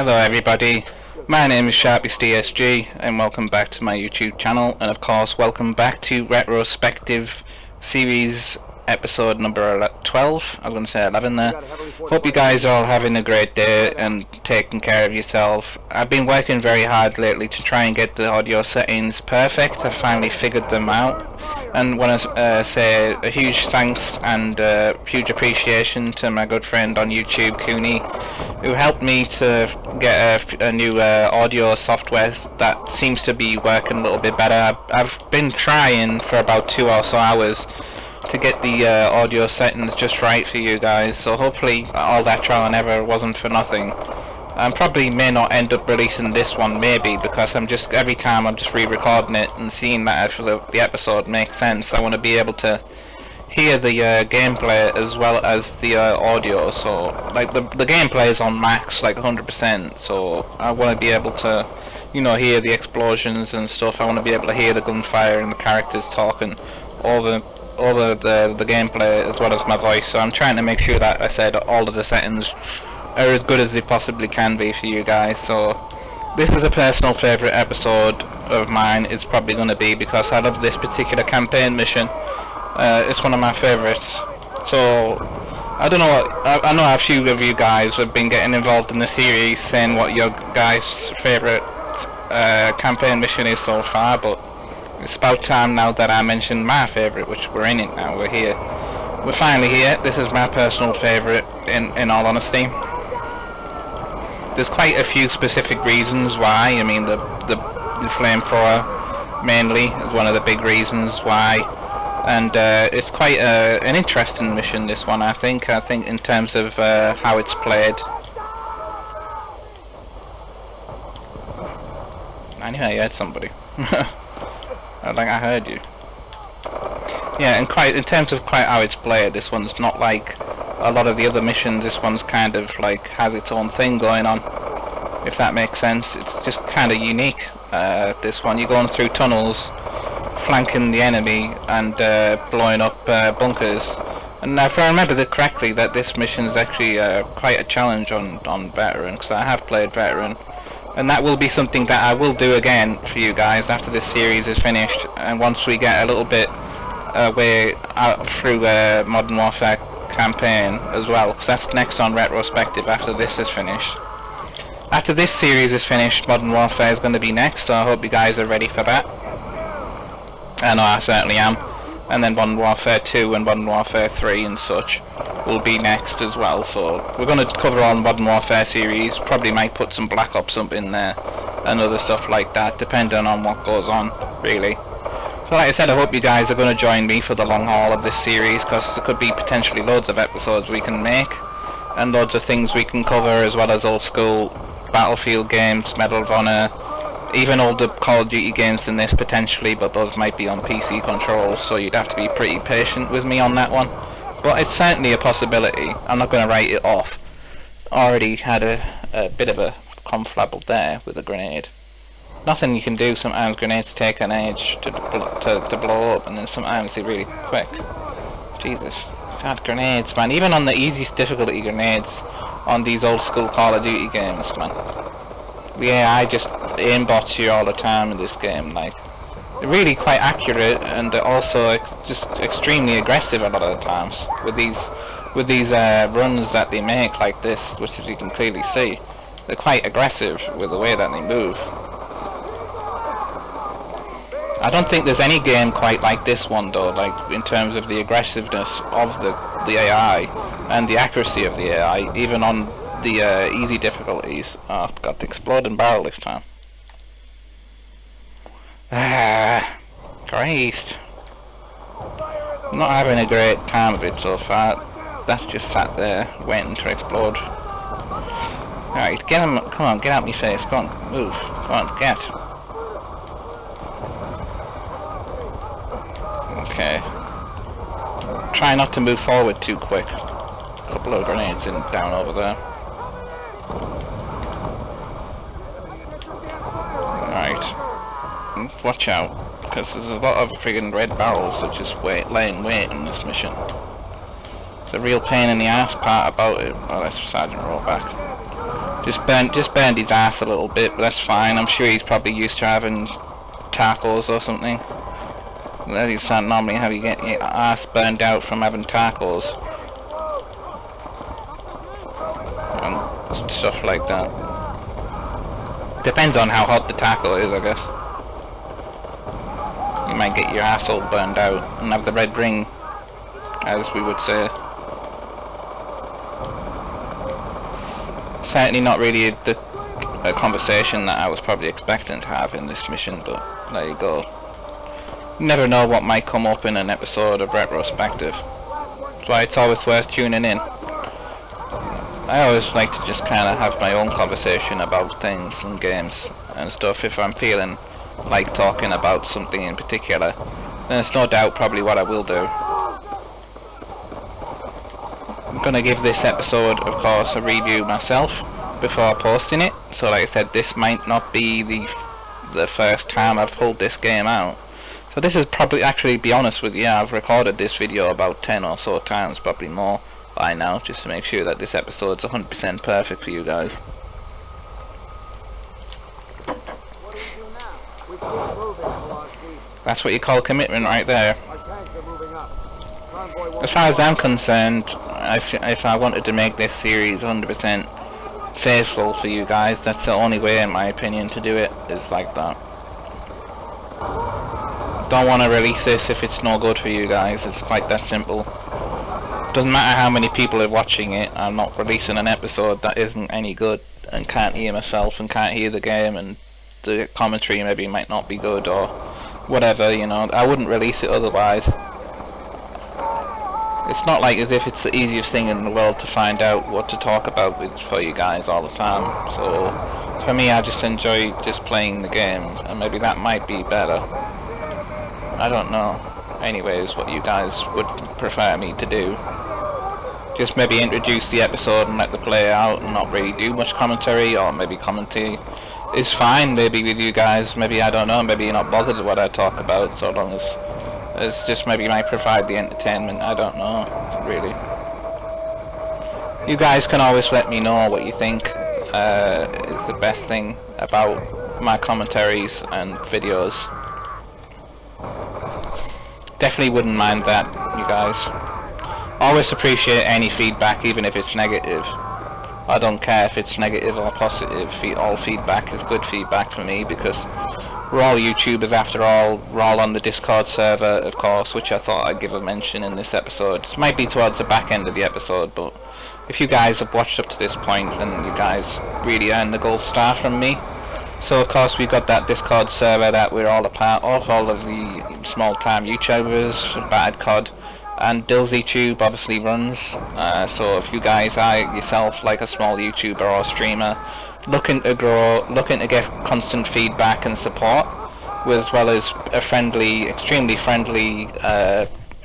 Hello everybody, my name is SharpieDSG and welcome back to my YouTube channel, and of course welcome back to Retrospective series episode number 12. I was going to say 11 there. Hope you guys are all having a great day and taking care of yourself. I've been working very hard lately to try and get the audio settings perfect. I finally figured them out, and want to say a huge thanks and huge appreciation to my good friend on YouTube, Cooney, who helped me to get a new audio software that seems to be working a little bit better. I've been trying for about 2 or so hours to get the audio settings just right for you guys, so hopefully all that trial and error wasn't for nothing. I probably may not end up releasing this one, maybe, because every time I'm just re-recording it and seeing that actually the episode makes sense. I want to be able to hear the gameplay as well as the audio, so like the gameplay is on max, like 100%, so I want to be able to, you know, hear the explosions and stuff. I want to be able to hear the gunfire and the characters talking over the gameplay as well as my voice, so I'm trying to make sure that I said all of the settings are as good as they possibly can be for you guys. So this is a personal favourite episode of mine. It's probably going to be because I love this particular campaign mission. It's one of my favourites. So I don't know, I know a few of you guys have been getting involved in the series saying what your guys' favourite campaign mission is so far, but it's about time now that I mentioned my favourite, which we're in it now. We're here. We're finally here. This is my personal favourite, in all honesty. There's quite a few specific reasons why. I mean, the flamethrower mainly is one of the big reasons why, and it's quite an interesting mission, this one. I think in terms of how it's played. I knew I heard somebody. I heard you. Yeah, and in terms of how it's played, this one's not like a lot of the other missions. This one's kind of like has its own thing going on, if that makes sense. It's just kind of unique. This one, you're going through tunnels, flanking the enemy, and blowing up bunkers. And if I remember correctly, that this mission is actually quite a challenge on veteran, because I have played veteran. And that will be something that I will do again for you guys after this series is finished, and once we get a little bit way out through Modern Warfare campaign as well, because that's next on Retrospective after this is finished. After this series is finished, Modern Warfare is going to be next, so I hope you guys are ready for that. I know I certainly am. And then Modern Warfare 2 and Modern Warfare 3 and such will be next as well, so we're going to cover all Modern Warfare series. Probably might put some Black Ops up in there and other stuff like that, depending on what goes on, really. So like I said, I hope you guys are going to join me for the long haul of this series, because there could be potentially loads of episodes we can make and loads of things we can cover, as well as old school Battlefield games, Medal of Honor, even older Call of Duty games than this potentially, but those might be on PC controls, so you'd have to be pretty patient with me on that one. But it's certainly a possibility. I'm not going to write it off. Already had a bit of a conflabble there with a grenade. Nothing you can do. Sometimes grenades take an age to blow up, and then sometimes they're really quick. Jesus. God, grenades, man. Even on the easiest difficulty grenades on these old school Call of Duty games, man. The AI just aimbots you all the time in this game. Like, they're really quite accurate, and they're also just extremely aggressive a lot of the times with these runs that they make like this, which as you can clearly see, they're quite aggressive with the way that they move. I don't think there's any game quite like this one though, like in terms of the aggressiveness of the AI and the accuracy of the AI, even on the easy difficulties. Oh, I've got the exploding barrel this time. Christ. I'm not having a great time of it so far. That's just sat there waiting to explode. Alright, get him. Come on, get out my face. Come on, move. Come on, get. Okay. Try not to move forward too quick. A couple of grenades down over there. Alright. Watch out, because there's a lot of friggin' red barrels that just laying wait in this mission. The real pain in the ass part about it. Oh, that's Sergeant Rollback. Just burned his ass a little bit, but that's fine. I'm sure he's probably used to having tacos or something. That's not normally how you get your ass burned out from having tacos and stuff like that. Depends on how hot the taco is, I guess. You might get your asshole burned out and have the red ring, as we would say. Certainly not really a conversation that I was probably expecting to have in this mission, but there you go. You never know what might come up in an episode of Retrospective. That's why it's always worth tuning in. I always like to just kind of have my own conversation about things and games and stuff if I'm feeling like talking about something in particular. Then it's no doubt probably what I will do. I'm going to give this episode, of course, a review myself before posting it. So like I said, this might not be the first time I've pulled this game out. So this is probably, actually, be honest with you, I've recorded this video about 10 or so times, probably more by now, just to make sure that this episode's 100% perfect for you guys. That's what you call commitment right there. As far as I'm concerned, if I wanted to make this series 100% faithful for you guys, that's the only way, in my opinion, to do it, is like that. Don't want to release this if it's no good for you guys. It's quite that simple. Doesn't matter how many people are watching it, I'm not releasing an episode that isn't any good and can't hear myself and can't hear the game, and the commentary maybe might not be good or whatever, you know. I wouldn't release it otherwise. It's not like as if it's the easiest thing in the world to find out what to talk about for you guys all the time. So for me, I just enjoy just playing the game, and maybe that might be better. I don't know. Anyways, what you guys would prefer me to do. Just maybe introduce the episode and let the play out and not really do much commentary, or maybe commentary is fine maybe with you guys. Maybe, I don't know, maybe you're not bothered with what I talk about, so long as it's just maybe might provide the entertainment. I don't know, really. You guys can always let me know what you think is the best thing about my commentaries and videos. Definitely wouldn't mind that, you guys. Always appreciate any feedback, even if it's negative. I don't care if it's negative or positive. All feedback is good feedback for me, because we're all YouTubers after all. We're all on the Discord server, of course, which I thought I'd give a mention in this episode. It might be towards the back end of the episode, but if you guys have watched up to this point, then you guys really earned the gold star from me. So of course we've got that Discord server that we're all a part of, all of the small time YouTubers, Bad Cod and DilsyTube obviously runs. So if you guys are yourself like a small YouTuber or streamer looking to grow, looking to get constant feedback and support, as well as a friendly, extremely friendly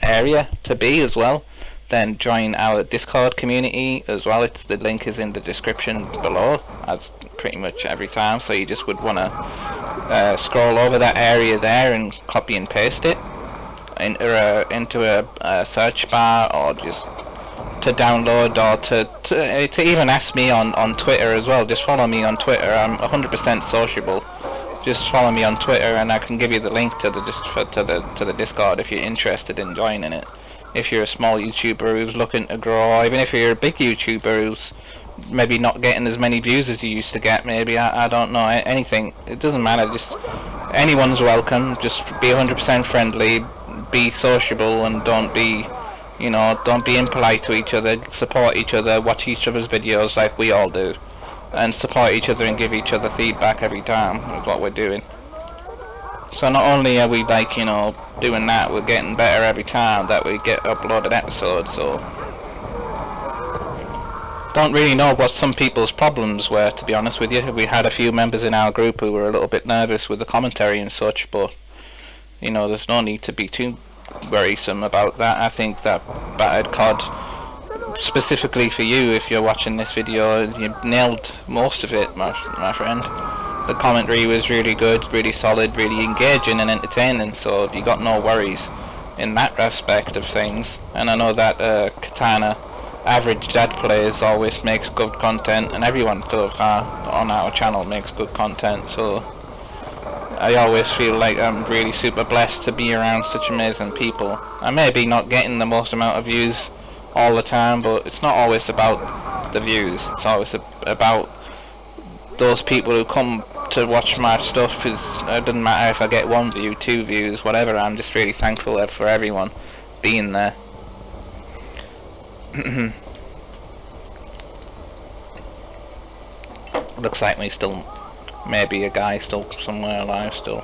area to be as well, then join our Discord community as well. The link is in the description below, as pretty much every time, so you just would want to scroll over that area there and copy and paste it into a search bar, or just to download, or to even ask me on Twitter as well. Just follow me on Twitter. I'm 100% sociable. Just follow me on Twitter and I can give you the link to the Discord if you're interested in joining it. If you're a small YouTuber who's looking to grow, or even if you're a big YouTuber who's maybe not getting as many views as you used to get, maybe, I don't know, anything, it doesn't matter, just anyone's welcome. Just be 100% friendly, be sociable, and don't be impolite to each other. Support each other, watch each other's videos like we all do, and support each other and give each other feedback every time is what we're doing. So not only are we doing that, we're getting better every time that we get uploaded episodes. So don't really know what some people's problems were, to be honest with you. We had a few members in our group who were a little bit nervous with the commentary and such, but there's no need to be too worrisome about that. I think that Battered Cod, specifically for you, if you're watching this video, you nailed most of it, my friend. The commentary was really good, really solid, really engaging and entertaining, so you got no worries in that aspect of things. And I know that Katana average dad players always makes good content, and everyone on our channel makes good content, so I always feel like I'm really super blessed to be around such amazing people. I may be not getting the most amount of views all the time, but it's not always about the views, it's always about those people who come to watch my stuff. It doesn't matter if I get 1 view, 2 views, whatever. I'm just really thankful for everyone being there. Looks like we still, maybe a guy still somewhere alive still.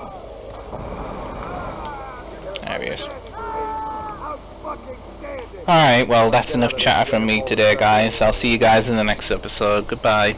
There he is. Alright, well that's enough chatter from me today, guys. I'll see you guys in the next episode. Goodbye.